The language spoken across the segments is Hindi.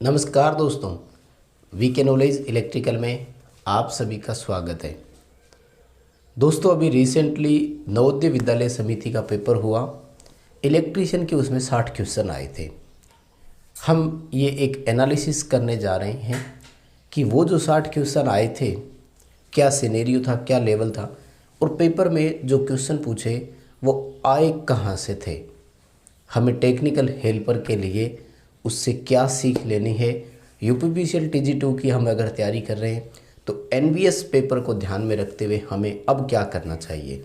नमस्कार दोस्तों, वीके नॉलेज इलेक्ट्रिकल में आप सभी का स्वागत है। दोस्तों, अभी रिसेंटली नवोदय विद्यालय समिति का पेपर हुआ। इलेक्ट्रीशियन के उसमें 60 क्वेश्चन आए थे। हम ये एक एनालिसिस करने जा रहे हैं कि वो जो 60 क्वेश्चन आए थे, क्या सिनेरियो था, क्या लेवल था, और पेपर में जो क्वेश्चन पूछे वो आए कहाँ से थे। हमें टेक्निकल हेल्पर के लिए उससे क्या सीख लेनी है। यूपीपीसीएल TG2 की हम अगर तैयारी कर रहे हैं तो एनवीएस पेपर को ध्यान में रखते हुए हमें अब क्या करना चाहिए,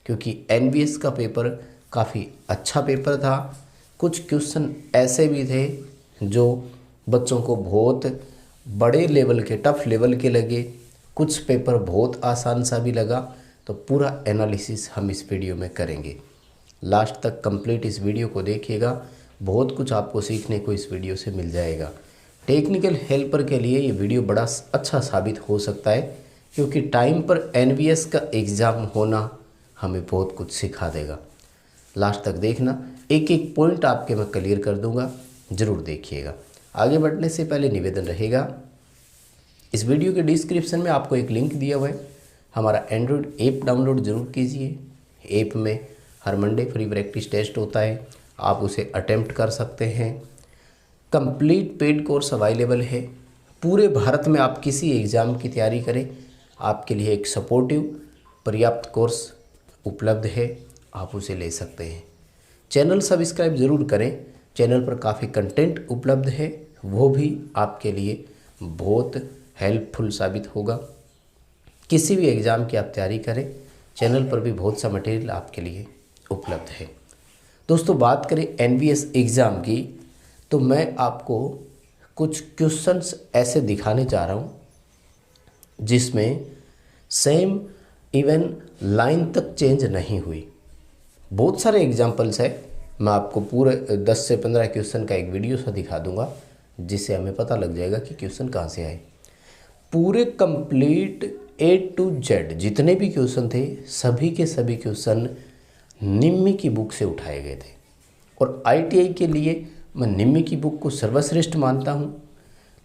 क्योंकि एनवीएस का पेपर काफ़ी अच्छा पेपर था। कुछ क्वेश्चन ऐसे भी थे जो बच्चों को बहुत बड़े लेवल के, टफ लेवल के लगे। कुछ पेपर बहुत आसान सा भी लगा। तो पूरा एनालिसिस हम इस वीडियो में करेंगे। लास्ट तक कंप्लीट इस वीडियो को देखिएगा, बहुत कुछ आपको सीखने को इस वीडियो से मिल जाएगा। टेक्निकल हेल्पर के लिए ये वीडियो बड़ा अच्छा साबित हो सकता है, क्योंकि टाइम पर एनवीएस का एग्ज़ाम होना हमें बहुत कुछ सिखा देगा। लास्ट तक देखना, एक एक पॉइंट आपके मैं क्लियर कर दूंगा, ज़रूर देखिएगा। आगे बढ़ने से पहले निवेदन रहेगा, इस वीडियो के डिस्क्रिप्शन में आपको एक लिंक दिया हुआ है, हमारा एंड्रॉयड ऐप डाउनलोड ज़रूर कीजिए। ऐप में हर मंडे फ्री प्रैक्टिस टेस्ट होता है, आप उसे अटेम्प्ट कर सकते हैं। कंप्लीट पेड कोर्स अवेलेबल है। पूरे भारत में आप किसी एग्ज़ाम की तैयारी करें, आपके लिए एक सपोर्टिव पर्याप्त कोर्स उपलब्ध है, आप उसे ले सकते हैं। चैनल सब्सक्राइब ज़रूर करें, चैनल पर काफ़ी कंटेंट उपलब्ध है, वो भी आपके लिए बहुत हेल्पफुल साबित होगा। किसी भी एग्ज़ाम की आप तैयारी करें, चैनल पर भी बहुत सा मटेरियल आपके लिए उपलब्ध है। दोस्तों, बात करें एनवीएस एग्ज़ाम की, तो मैं आपको कुछ क्वेश्चंस ऐसे दिखाने जा रहा हूं जिसमें सेम इवन लाइन तक चेंज नहीं हुई। बहुत सारे एग्जांपल्स है, मैं आपको पूरे 10 से 15 क्वेश्चन का एक वीडियो सा दिखा दूंगा, जिससे हमें पता लग जाएगा कि क्वेश्चन कहाँ से आए। पूरे कंप्लीट A to Z जितने भी क्वेश्चन थे, सभी के सभी क्वेश्चन निम्मी की बुक से उठाए गए थे। और ITI के लिए मैं निम्मी की बुक को सर्वश्रेष्ठ मानता हूँ।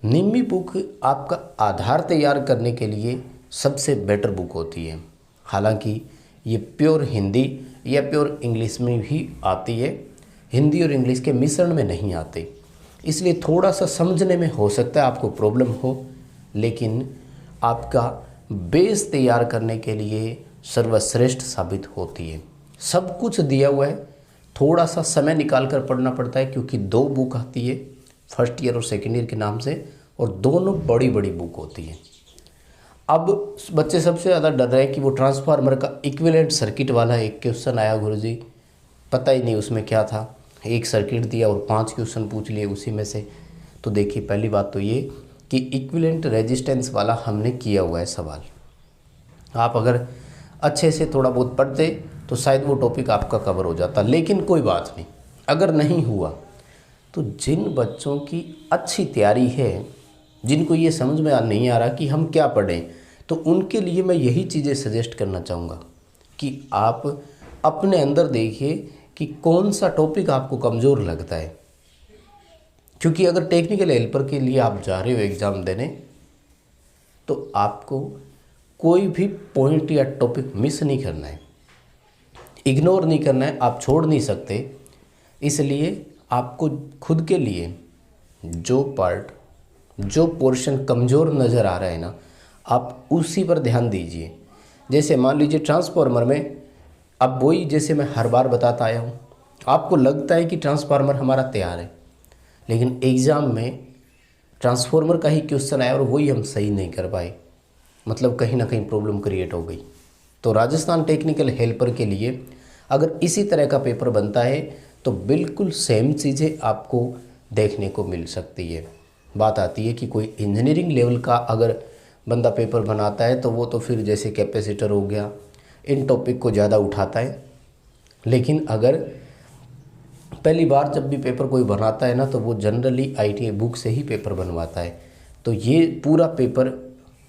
निम्मी बुक आपका आधार तैयार करने के लिए सबसे बेटर बुक होती है। हालांकि ये प्योर हिंदी या प्योर इंग्लिश में भी आती है, हिंदी और इंग्लिश के मिश्रण में नहीं आते, इसलिए थोड़ा सा समझने में हो सकता है आपको प्रॉब्लम हो, लेकिन आपका बेस तैयार करने के लिए सर्वश्रेष्ठ साबित होती है। सब कुछ दिया हुआ है, थोड़ा सा समय निकाल कर पढ़ना पड़ता है, क्योंकि 2 बुक आती है, फर्स्ट ईयर और सेकेंड ईयर के नाम से, और दोनों बड़ी बड़ी बुक होती है। अब बच्चे सबसे ज़्यादा डर रहे हैं कि वो ट्रांसफार्मर का इक्विवेलेंट सर्किट वाला एक क्वेश्चन आया, गुरुजी पता ही नहीं उसमें क्या था, एक सर्किट दिया और 5 क्वेश्चन पूछ लिए उसी में से। तो देखिए, पहली बात तो ये कि इक्विवेलेंट रेजिस्टेंस वाला हमने किया हुआ है सवाल। आप अगर अच्छे से थोड़ा बहुत पढ़ते तो शायद वो टॉपिक आपका कवर हो जाता, लेकिन कोई बात नहीं, अगर नहीं हुआ तो जिन बच्चों की अच्छी तैयारी है, जिनको ये समझ में नहीं आ रहा कि हम क्या पढ़ें, तो उनके लिए मैं यही चीज़ें सजेस्ट करना चाहूँगा कि आप अपने अंदर देखिए कि कौन सा टॉपिक आपको कमज़ोर लगता है। क्योंकि अगर टेक्निकल हेल्पर के लिए आप जा रहे हो एग्ज़ाम देने, तो आपको कोई भी पॉइंट या टॉपिक मिस नहीं करना है, इग्नोर नहीं करना है, आप छोड़ नहीं सकते। इसलिए आपको खुद के लिए जो पार्ट, जो पोर्शन कमज़ोर नज़र आ रहा है ना, आप उसी पर ध्यान दीजिए। जैसे मान लीजिए ट्रांसफार्मर में, अब वही जैसे मैं हर बार बताता आया हूँ, आपको लगता है कि ट्रांसफार्मर हमारा तैयार है, लेकिन एग्ज़ाम में ट्रांसफार्मर का ही क्वेश्चन आया और वही हम सही नहीं कर पाए, मतलब कहीं ना कहीं प्रॉब्लम क्रिएट हो गई। तो राजस्थान टेक्निकल हेल्पर के लिए अगर इसी तरह का पेपर बनता है तो बिल्कुल सेम चीज़ें आपको देखने को मिल सकती है। बात आती है कि कोई इंजीनियरिंग लेवल का अगर बंदा पेपर बनाता है तो वो तो फिर जैसे कैपेसिटर हो गया, इन टॉपिक को ज़्यादा उठाता है। लेकिन अगर पहली बार जब भी पेपर कोई बनाता है ना, तो वो जनरली ITI बुक से ही पेपर बनवाता है। तो ये पूरा पेपर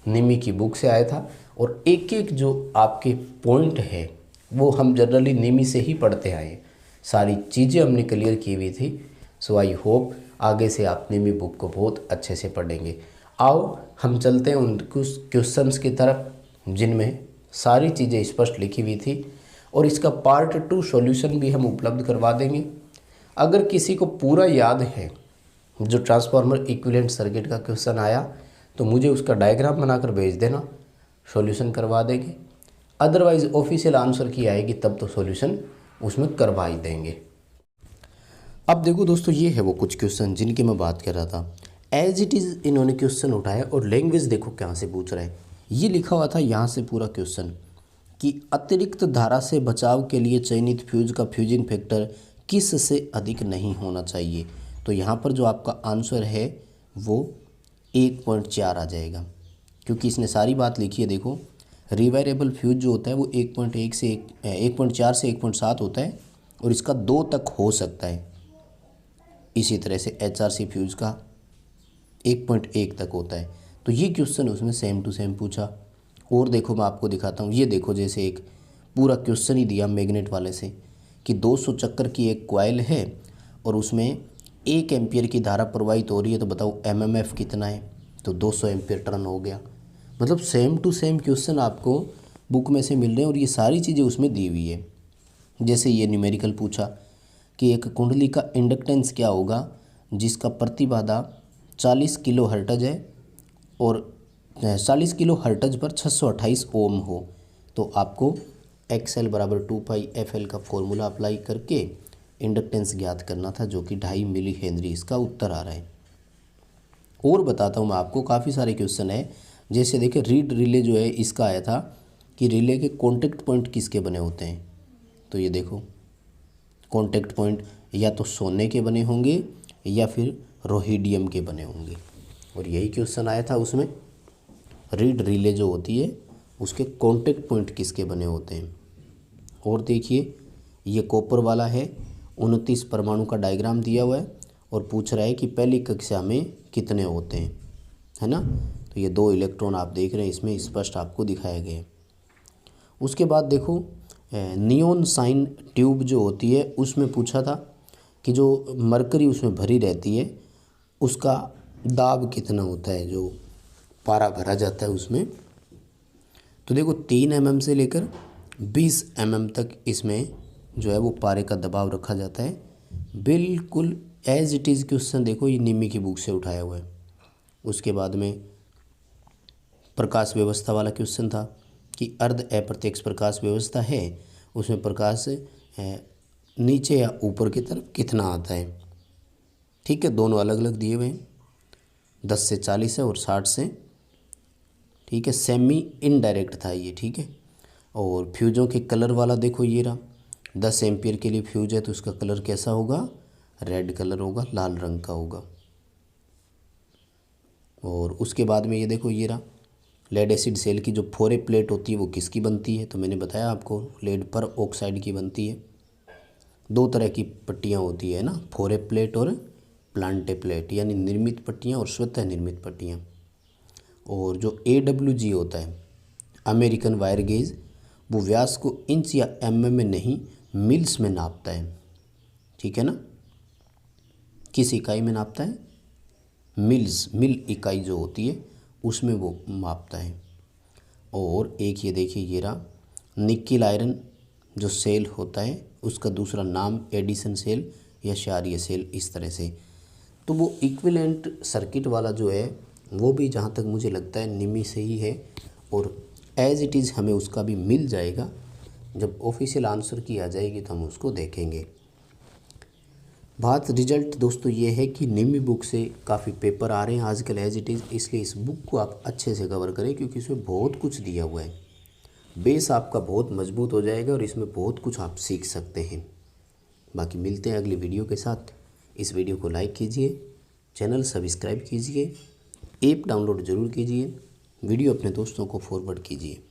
निमी की बुक से आया था, और एक एक जो आपके पॉइंट है वो हम जनरली निमी से ही पढ़ते आए, सारी चीज़ें हमने क्लियर की हुई थी। सो आई होप आगे से आप निमी बुक को बहुत अच्छे से पढ़ेंगे। आओ हम चलते हैं उन कुछ क्वेश्चंस की तरफ जिनमें सारी चीज़ें स्पष्ट लिखी हुई थी, और इसका पार्ट 2 सॉल्यूशन भी हम उपलब्ध करवा देंगे। अगर किसी को पूरा याद है जो ट्रांसफार्मर इक्विवेलेंट सर्किट का क्वेश्चन आया तो मुझे उसका डायग्राम बनाकर भेज देना, सॉल्यूशन करवा देंगे। अदरवाइज़ ऑफिशियल आंसर की आएगी तब तो सॉल्यूशन उसमें करवा ही देंगे। अब देखो दोस्तों, ये है वो कुछ क्वेश्चन जिनकी मैं बात कर रहा था। एज इट इज़ इन्होंने क्वेश्चन उठाया और लैंग्वेज देखो कहाँ से पूछ रहा है। ये लिखा हुआ था यहाँ से पूरा क्वेश्चन कि अतिरिक्त धारा से बचाव के लिए चयनित फ्यूज का फ्यूजिंग फैक्टर किस से अधिक नहीं होना चाहिए। तो यहाँ पर जो आपका आंसर है वो 1.4 आ जाएगा, क्योंकि इसने सारी बात लिखी है। देखो रिवायरेबल फ्यूज जो होता है वो 1.4 से 1.7 होता है, और इसका 2 तक हो सकता है। इसी तरह से HRC फ्यूज का 1.1 तक होता है। तो ये क्वेश्चन उसमें सेम टू सेम पूछा। और देखो मैं आपको दिखाता हूँ, ये देखो जैसे एक पूरा क्वेश्चन ही दिया मैग्नेट वाले से कि 200 चक्कर की एक कॉइल है और उसमें 1 एम्पियर की धारा प्रवाहित हो रही है, तो बताओ MMF कितना है। तो 200 एम्पियर टर्न हो गया। मतलब सेम टू सेम क्वेश्चन आपको बुक में से मिल रहे हैं, और ये सारी चीज़ें उसमें दी हुई है। जैसे ये न्यूमेरिकल पूछा कि एक कुंडली का इंडक्टेंस क्या होगा जिसका प्रतिबाधा 40 किलो हर्ट्ज है और 40 किलो हर्ट्ज पर 628 ओम हो। तो आपको XL = 2πfl का फॉर्मूला अप्लाई करके इंडक्टेंस ज्ञात करना था, जो कि 2.5 मिली हेनरी इसका उत्तर आ रहा है। और बताता हूँ मैं आपको, काफ़ी सारे क्वेश्चन है। जैसे देखिए रीड रिले जो है इसका आया था कि रिले के कॉन्टेक्ट पॉइंट किसके बने होते हैं। तो ये देखो कॉन्टेक्ट पॉइंट या तो सोने के बने होंगे या फिर रोहिडियम के बने होंगे, और यही क्वेश्चन आया था उसमें। रीड रिले जो होती है उसके कॉन्टेक्ट पॉइंट किसके बने होते हैं। और देखिए ये कॉपर वाला है, 29 परमाणु का डायग्राम दिया हुआ है और पूछ रहा है कि पहली कक्षा में कितने होते हैं, है ना। तो ये 2 इलेक्ट्रॉन आप देख रहे हैं, इसमें स्पष्ट आपको दिखाया गया है। उसके बाद देखो नियॉन साइन ट्यूब जो होती है उसमें पूछा था कि जो मरकरी उसमें भरी रहती है उसका दाब कितना होता है, जो पारा भरा जाता है उसमें। तो देखो 3 mm से लेकर 20 mm तक इसमें जो है वो पारे का दबाव रखा जाता है। बिल्कुल एज इट इज़ क्वेश्चन देखो ये निमी की बुक से उठाया हुआ है। उसके बाद में प्रकाश व्यवस्था वाला क्वेश्चन था कि अर्ध अप्रत्यक्ष प्रकाश व्यवस्था है, उसमें प्रकाश नीचे या ऊपर की तरफ कितना आता है। ठीक है, दोनों अलग अलग दिए हुए हैं, 10 से 40 है और 60 से। ठीक है, सेमी इनडायरेक्ट था ये। ठीक है, और फ्यूजों के कलर वाला देखो ये रहा, 10 एम्पियर के लिए फ्यूज है तो उसका कलर कैसा होगा, रेड कलर होगा, लाल रंग का होगा। और उसके बाद में ये देखो ये रहा, लेड एसिड सेल की जो फोरे प्लेट होती है वो किसकी बनती है। तो मैंने बताया आपको लेड पर ऑक्साइड की बनती है। 2 तरह की पट्टियाँ होती है ना, फोरे प्लेट और प्लांटे प्लेट, यानी निर्मित पट्टियाँ और स्वतः निर्मित पट्टियाँ। और जो AWG होता है अमेरिकन वायर गेज, वो व्यास को इंच या mm में नहीं मिल्स में नापता है। ठीक है ना, किस इकाई में नापता है, मिल्स, मिल इकाई जो होती है उसमें वो मापता है। और एक ये देखिए ये रहा निकिल आयरन जो सेल होता है उसका दूसरा नाम एडिसन सेल या क्षारीय सेल, इस तरह से। तो वो इक्विवेलेंट सर्किट वाला जो है वो भी जहाँ तक मुझे लगता है निमी से ही है, और एज इट इज़ हमें उसका भी मिल जाएगा। जब ऑफिशियल आंसर की आ जाएगी तो हम उसको देखेंगे। बात रिजल्ट दोस्तों ये है कि निमी बुक से काफ़ी पेपर आ रहे हैं आजकल एज इट इज़, इसलिए इस बुक को आप अच्छे से कवर करें क्योंकि इसमें बहुत कुछ दिया हुआ है। बेस आपका बहुत मजबूत हो जाएगा और इसमें बहुत कुछ आप सीख सकते हैं। बाकी मिलते हैं अगली वीडियो के साथ। इस वीडियो को लाइक कीजिए, चैनल सब्सक्राइब कीजिए, ऐप डाउनलोड ज़रूर कीजिए, वीडियो अपने दोस्तों को फॉरवर्ड कीजिए।